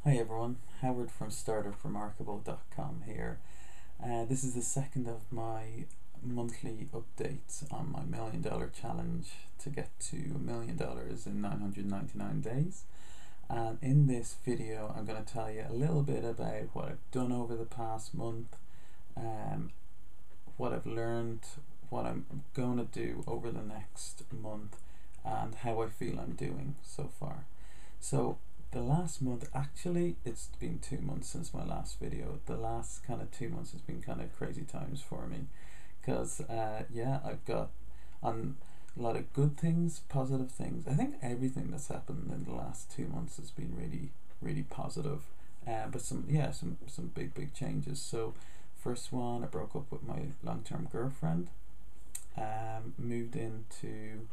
Hi everyone, Howard from StartupRemarkable.com here. This is the second of my monthly updates on my $1,000,000 challenge to get to $1,000,000 in 999 days. And in this video, I'm going to tell you a little bit about what I've done over the past month, what I've learned, what I'm going to do over the next month, and how I feel I'm doing so far. So the last month, actually it's been 2 months since my last video. The last kind of 2 months has been kind of crazy times for me because I've got on a lot of good things, positive things. I think everything that's happened in the last 2 months has been really positive, but some big changes. So first one, I broke up with my long-term girlfriend, moved into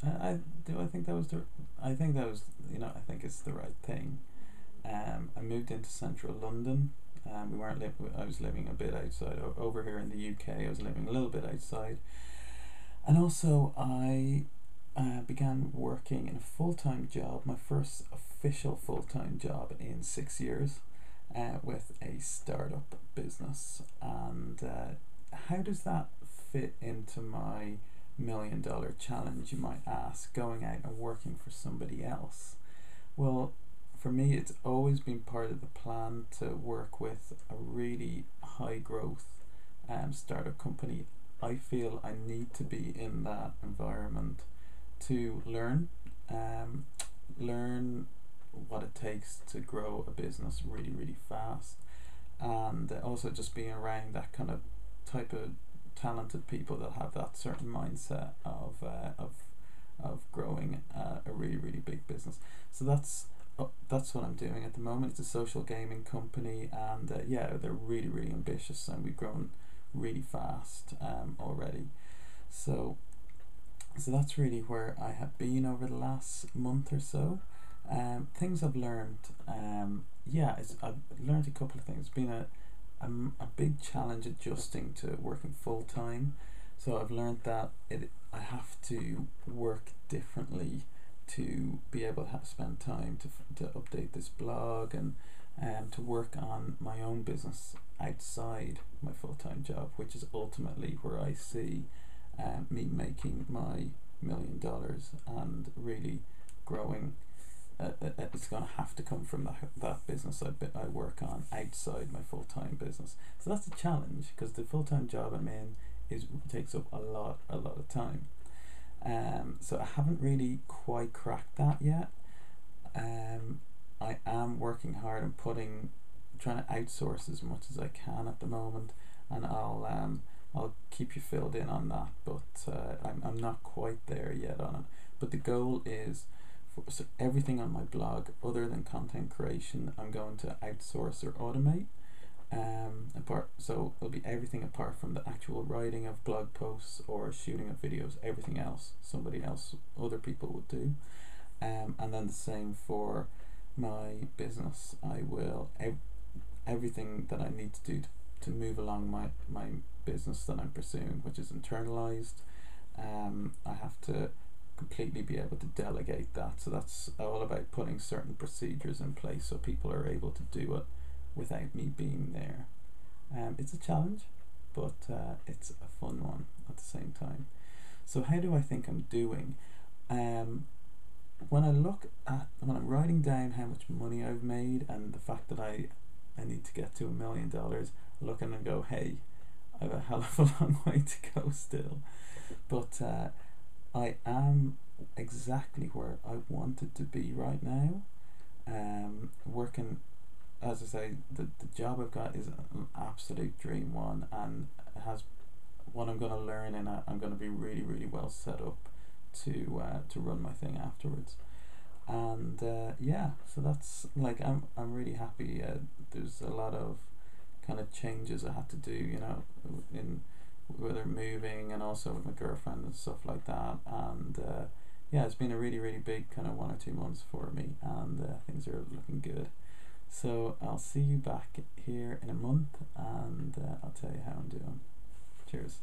I think that was I think it's the right thing. I moved into central London. I was living a bit outside over here in the UK. I was living a little bit outside, and also I began working in a full-time job, my first official full-time job in 6 years, with a startup business. And how does that fit into my $1,000,000 challenge, you might ask, going out and working for somebody else? Well, for me, it's always been part of the plan to work with a really high growth startup company. I feel I need to be in that environment to learn what it takes to grow a business really fast, and also just being around that kind of type of talented people that have that certain mindset of growing a really big business. So that's what I'm doing at the moment. It's a social gaming company, and they're really ambitious, and we've grown really fast already. So that's really where I have been over the last month or so. Things I've learned, I've learned a couple of things. It's been a big challenge adjusting to working full time. So I've learned that I have to work differently to be able to spend time to update this blog and to work on my own business outside my full-time job, which is ultimately where I see me making my $1,000,000 and really growing. It's going to have to come from that business I work on outside my full-time business. So that's a challenge, because the full-time job I'm in takes up a lot of time. So I haven't really quite cracked that yet. I am working hard and trying to outsource as much as I can at the moment, and I'll keep you filled in on that. But I'm not quite there yet on it. But the goal is, so everything on my blog other than content creation, I'm going to outsource or automate. So it'll be everything apart from the actual writing of blog posts or shooting of videos. Everything else other people would do. And then the same for my business. I will everything that I need to do to move along my business that I'm pursuing, which is internalized. I have to completely be able to delegate that. So that's all about putting certain procedures in place so people are able to do it without me being there. It's a challenge, but it's a fun one at the same time. So how do I think I'm doing? When I'm writing down how much money I've made and the fact that I need to get to $1,000,000, looking and go, hey, I have a hell of a long way to go still. But I am exactly where I wanted to be right now. Working, as I say, the job I've got is an absolute dream one, and it has what I'm going to learn in it. I'm going to be really well set up to run my thing afterwards. And so that's like I'm really happy. There's a lot of kind of changes I had to do, in whether moving and also with my girlfriend and stuff like that. And it's been a really big kind of 1 or 2 months for me, and things are looking good. So I'll see you back here in a month, and I'll tell you how I'm doing. Cheers.